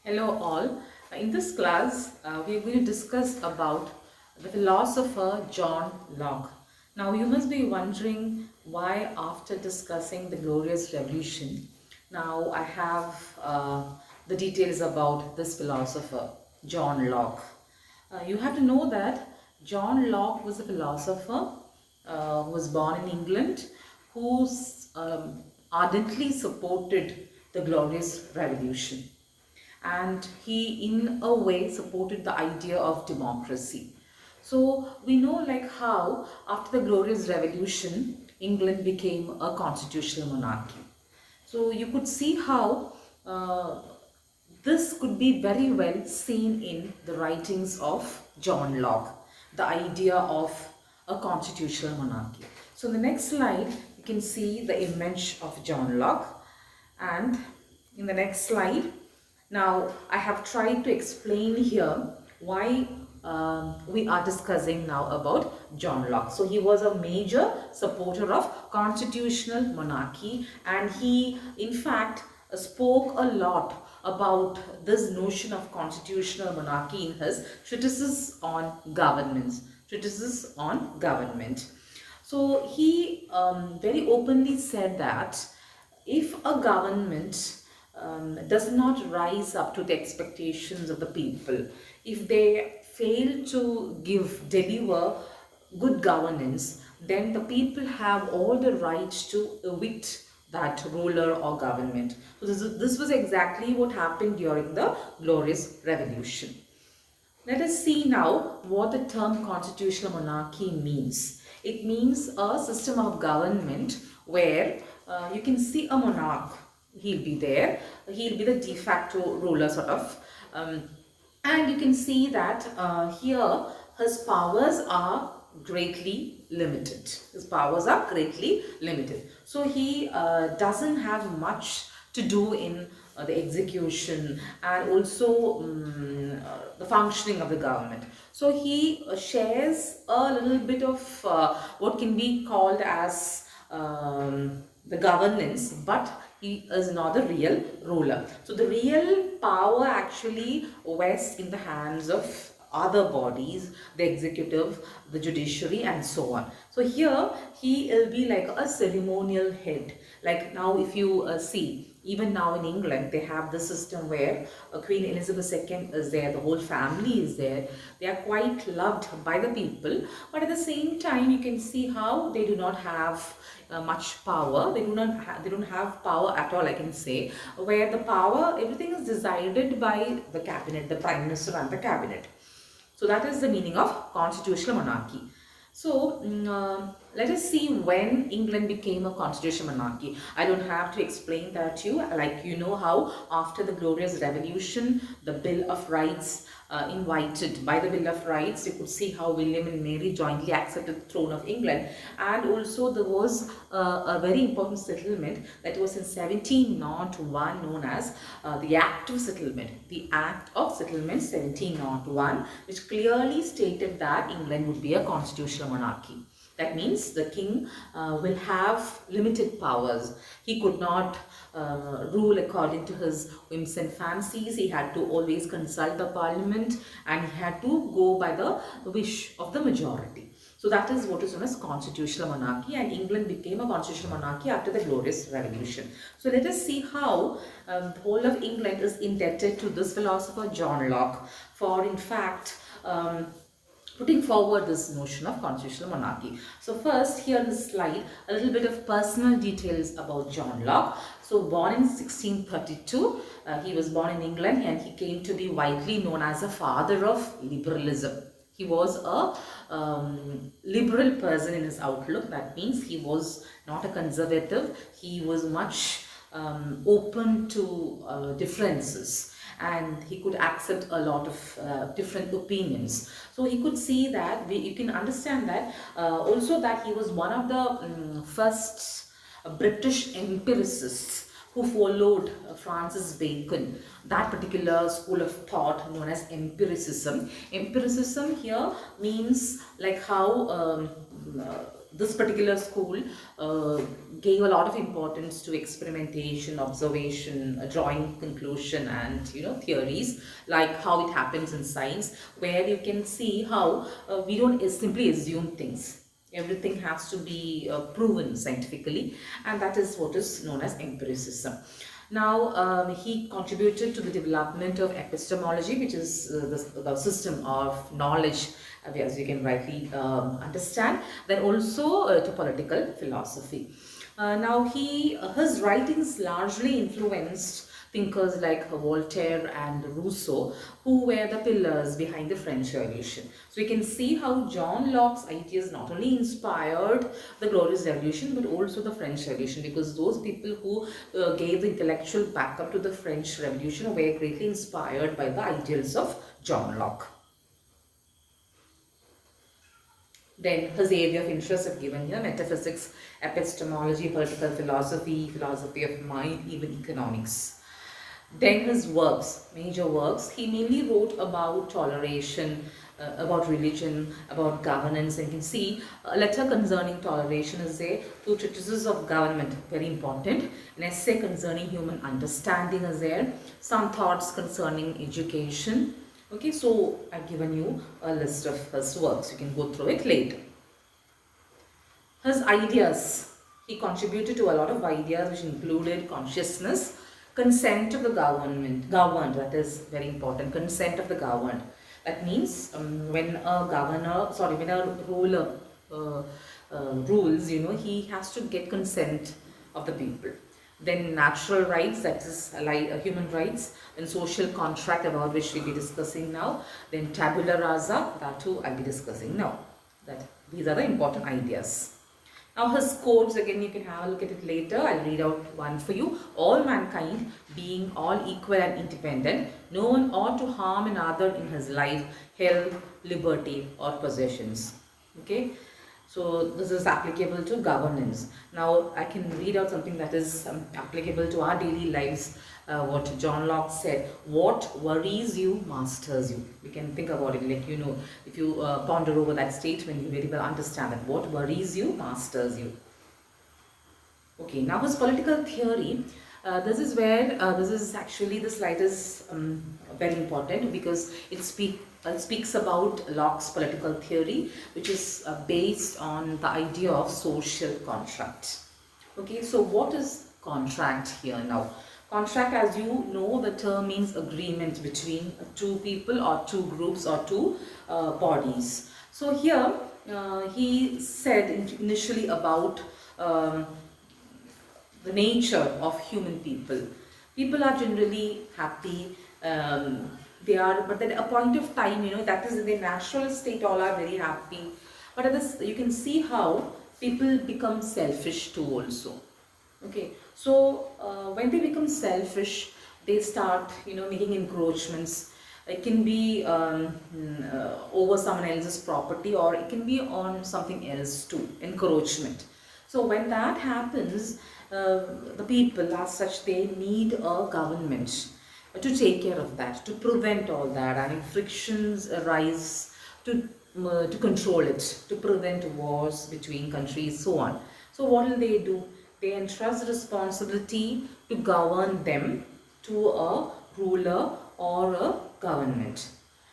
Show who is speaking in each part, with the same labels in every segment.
Speaker 1: Hello all. In this class, we are going to discuss about the philosopher John Locke. Now you must be wondering why after discussing the Glorious Revolution, now I have the details about this philosopher, John Locke. You have to know that John Locke was a philosopher who was born in England, who ardently supported the Glorious Revolution, and he in a way supported the idea of democracy. So we know like how after the Glorious Revolution England became a constitutional monarchy. So you could see how this could be very well seen in the writings of John Locke, the idea of a constitutional monarchy. So in the next slide you can see the image of John Locke, and in the next slide now I have tried to explain here why we are discussing now about John Locke. So he was a major supporter of constitutional monarchy, and he in fact spoke a lot about this notion of constitutional monarchy in his treatises on governments. Treatises on government. So he very openly said that if a government does not rise up to the expectations of the people, if they fail to deliver good governance, then the people have all the rights to evict that ruler or government. So this was exactly what happened during the Glorious Revolution. Let us see now what the term constitutional monarchy means. It means a system of government where you can see a monarch. He'll be there. He'll be the de facto ruler sort of. And you can see that here his powers are greatly limited. His powers are greatly limited. So he doesn't have much to do in the execution and also the functioning of the government. So he shares a little bit of what can be called as the governance, but he is not the real ruler. So the real power actually rests in the hands of other bodies, the executive, the judiciary, and so on. So here he will be like a ceremonial head. Like now if you see, even now in England, they have the system where Queen Elizabeth II is there, the whole family is there. They are quite loved by the people, but at the same time, you can see how they do not have much power. They don't have power at all, I can say, where the power, everything is decided by the cabinet, the prime minister and the cabinet. So that is the meaning of constitutional monarchy. So let us see when England became a constitutional monarchy. I don't have to explain that to you. Like you know how after the Glorious Revolution, the Bill of Rights invited by the Bill of Rights, you could see how William and Mary jointly accepted the throne of England. And also there was a very important settlement that was in 1701 known as the Act of Settlement. The Act of Settlement 1701, which clearly stated that England would be a constitutional monarchy. That means the king will have limited powers. He could not rule according to his whims and fancies. He had to always consult the parliament, and he had to go by the wish of the majority. So that is what is known as constitutional monarchy, and England became a constitutional monarchy after the Glorious Revolution. So let us see how the whole of England is indebted to this philosopher John Locke for in fact putting forward this notion of constitutional monarchy. So first here in this slide, a little bit of personal details about John Locke. So born in 1632, he was born in England, and he came to be widely known as a father of liberalism. He was a liberal person in his outlook. That means he was not a conservative. He was much open to differences, and he could accept a lot of different opinions. So he could see that, you can understand that also that he was one of the first British empiricists who followed Francis Bacon, that particular school of thought known as empiricism. Empiricism here means like how this particular school uh, gave a lot of importance to experimentation, observation, drawing conclusion, and theories, like how it happens in science, where you can see how we don't simply assume things. Everything has to be proven scientifically, and that is what is known as empiricism. Now, he contributed to the development of epistemology, which is the system of knowledge, as you can rightly understand. Then also to political philosophy. Now, his writings largely influenced thinkers like Voltaire and Rousseau, who were the pillars behind the French Revolution. So we can see how John Locke's ideas not only inspired the Glorious Revolution but also the French Revolution, because those people who gave the intellectual backup to the French Revolution were greatly inspired by the ideals of John Locke. Then his area of interest are given here: metaphysics, epistemology, political philosophy, philosophy of mind, even economics. Then his works, major works, he mainly wrote about toleration, about religion, about governance. And you can see a letter concerning toleration is there, two treatises of government, very important, an essay concerning human understanding is there, some thoughts concerning education. Okay, so I've given you a list of his works, you can go through it later. His ideas, he contributed to a lot of ideas which included consciousness, consent of the governed, that is very important, consent of the governed. That means when a ruler rules, he has to get consent of the people. Then natural rights, that is like human rights, and social contract, about which we'll be discussing now. Then tabula rasa, that too I'll be discussing now. These are the important ideas. Now his quotes, again you can have a look at it later. I'll read out one for you. All mankind being all equal and independent, no one ought to harm another in his life, health, liberty or possessions. Okay. So this is applicable to governance. Now I can read out something that is applicable to our daily lives. What John Locke said: what worries you masters you. We can think about it, like if you ponder over that statement, you very well understand that what worries you masters you. Okay, now his political theory. This is where this slide is very important, because it speaks about Locke's political theory, which is based on the idea of social contract. Okay, so what is contract here now? Contract, as you know, the term means agreement between two people or two groups or two bodies. So here he said initially about the nature of human people. People are generally happy. But at a point of time, that is in their natural state, all are very happy. But at this, you can see how people become selfish too also. Okay, so when they become selfish, they start, making encroachments. It can be over someone else's property, or it can be on something else too, encroachment. So when that happens, the people as such, they need a government to take care of that, to prevent all that, and if frictions arise, to control it, to prevent wars between countries, so on. So what will they do? They entrust responsibility to govern them to a ruler or a government.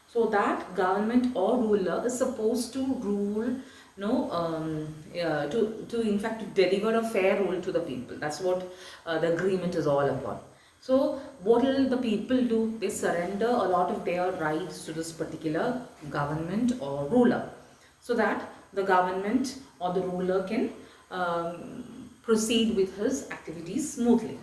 Speaker 1: So that government or ruler is supposed to rule, to in fact to deliver a fair rule to the people. That's what the agreement is all about. So what will the people do? They surrender a lot of their rights to this particular government or ruler, so that the government or the ruler can proceed with his activities smoothly.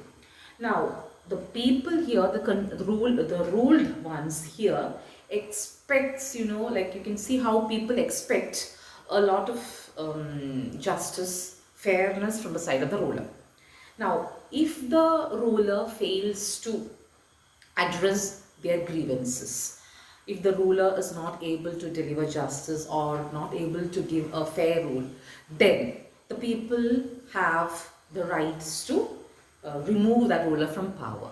Speaker 1: Now the people here, the ruled ones here expects, like you can see how people expect a lot of justice, fairness from the side of the ruler. Now if the ruler fails to address their grievances, if the ruler is not able to deliver justice or not able to give a fair rule, then the people have the rights to remove that ruler from power.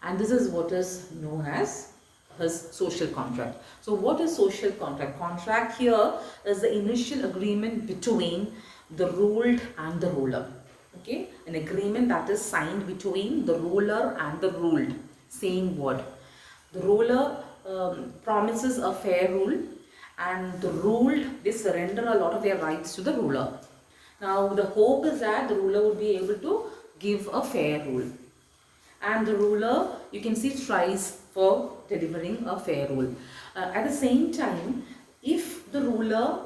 Speaker 1: And this is what is known as his social contract. So what is social contract? Contract here is the initial agreement between the ruled and the ruler. Okay, an agreement that is signed between the ruler and the ruled. Same word. The ruler promises a fair rule, and the ruled, they surrender a lot of their rights to the ruler. Now the hope is that the ruler would be able to give a fair rule, and the ruler, you can see, tries for delivering a fair rule. At the same time, if the ruler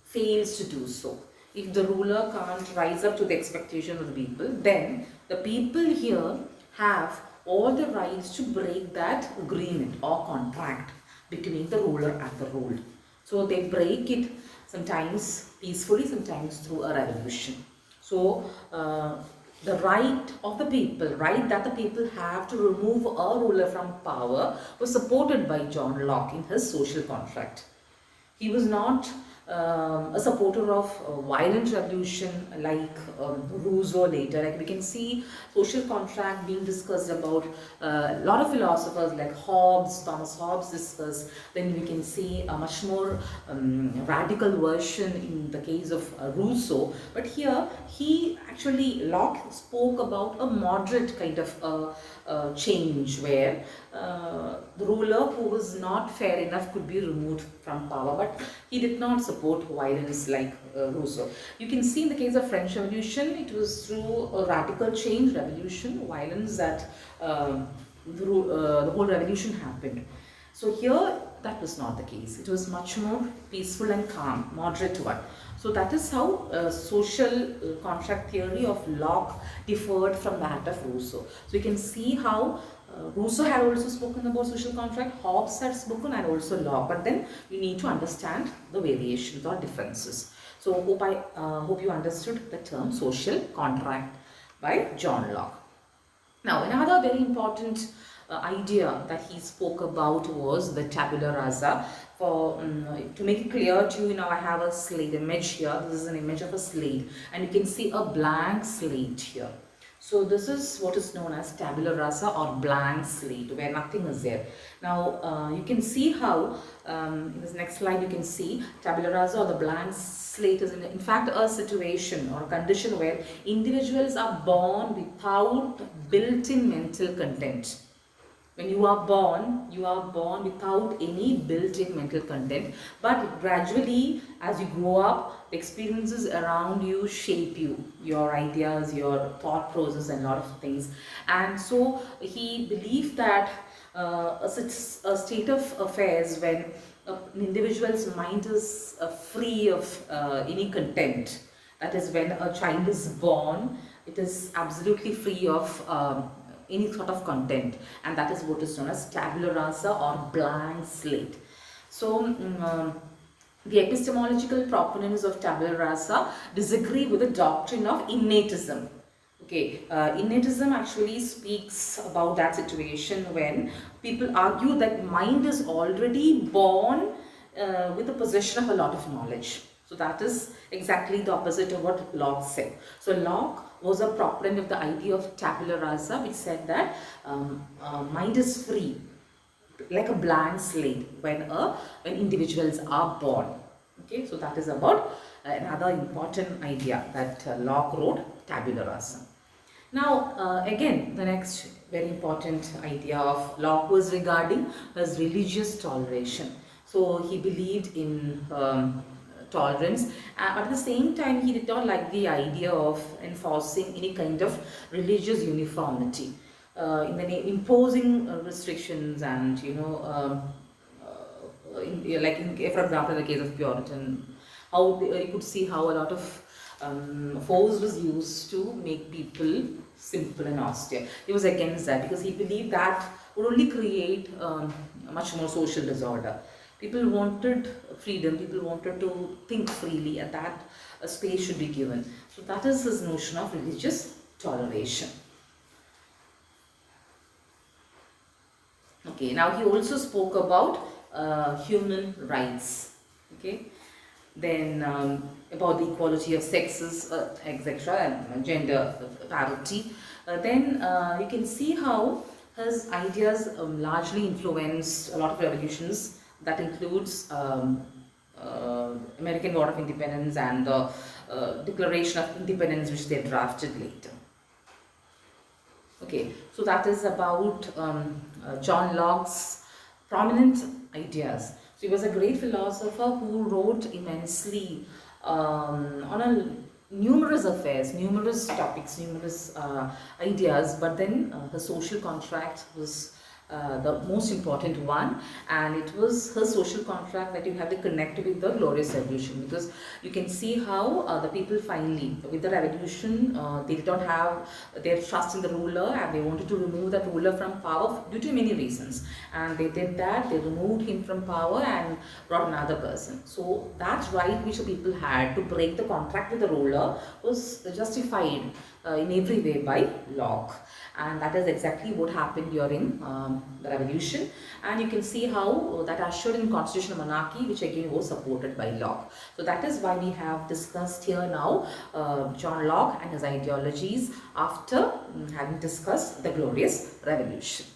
Speaker 1: fails to do so, if the ruler can't rise up to the expectation of the people, then the people here have all the rights to break that agreement or contract between the ruler and the ruled. So they break it, sometimes peacefully, sometimes through a revolution. So the right of the people, right that the people have to remove a ruler from power, was supported by John Locke in his social contract. He was not a supporter of violent revolution like Rousseau later. Like we can see social contract being discussed about a lot of philosophers like Thomas Hobbes discussed. Then we can see a much more radical version in the case of Rousseau. But here Locke spoke about a moderate kind of change where the ruler who was not fair enough could be removed from power, but he did not support violence like Rousseau. You can see in the case of French Revolution, it was through a radical change, revolution, violence, that the whole revolution happened. So here that was not the case. It was much more peaceful and calm, moderate one. So that is how social contract theory of Locke differed from that of Rousseau. So you can see how Rousseau had also spoken about social contract, Hobbes had spoken, and also Locke. But then you need to understand the variations or differences. So hope you understood the term social contract by John Locke. Now another very important idea that he spoke about was the tabula rasa. To make it clear to you, now I have a slate image here. This is an image of a slate, and you can see a blank slate here. So this is what is known as tabula rasa or blank slate, where nothing is there. Now you can see how in this next slide you can see tabula rasa or the blank slate is in fact a situation or a condition where individuals are born without built-in mental content. When you are born without any built-in mental content, but gradually as you grow up, the experiences around you shape you, your ideas, your thought process, and a lot of things. And so he believed that a state of affairs when an individual's mind is free of any content, that is when a child is born, it is absolutely free of any sort of content, and that is what is known as tabula rasa or blank slate. So the epistemological proponents of tabula rasa disagree with the doctrine of innatism. Okay, innatism actually speaks about that situation when people argue that mind is already born with the possession of a lot of knowledge. So that is exactly the opposite of what Locke said. So Locke was a proponent of the idea of tabula rasa, which said that mind is free, like a blank slate, when individuals are born. Okay, so that is about another important idea that Locke wrote, tabula rasa. Now again, the next very important idea of Locke was regarding his religious toleration. So he believed in tolerance, but at the same time he did not like the idea of enforcing any kind of religious uniformity, imposing restrictions, and for example in the case of Puritan, how you could see how a lot of force was used to make people simple and austere. He was against that because he believed that would only create much more social disorder. People wanted freedom, people wanted to think freely, and that space should be given. So that is his notion of religious toleration. Okay, now he also spoke about human rights. Okay, then about the equality of sexes, etc., and gender parity. Then you can see how his ideas largely influenced a lot of revolutions. That includes American War of Independence and the Declaration of Independence, which they drafted later. Okay, so that is about John Locke's prominent ideas. So he was a great philosopher who wrote immensely on numerous affairs, numerous topics, numerous ideas, but then the social contract was the most important one, and it was her social contract that you have to connect with the glorious revolution, because you can see how the people finally with the revolution they did not have their trust in the ruler, and they wanted to remove that ruler from power due to many reasons, and they did that. They removed him from power and brought another person. So that right which the people had to break the contract with the ruler was justified in every way by Locke, and that is exactly what happened during the revolution. And you can see how that ushered in constitutional monarchy, which again was supported by Locke. So that is why we have discussed here now John Locke and his ideologies after having discussed the glorious revolution.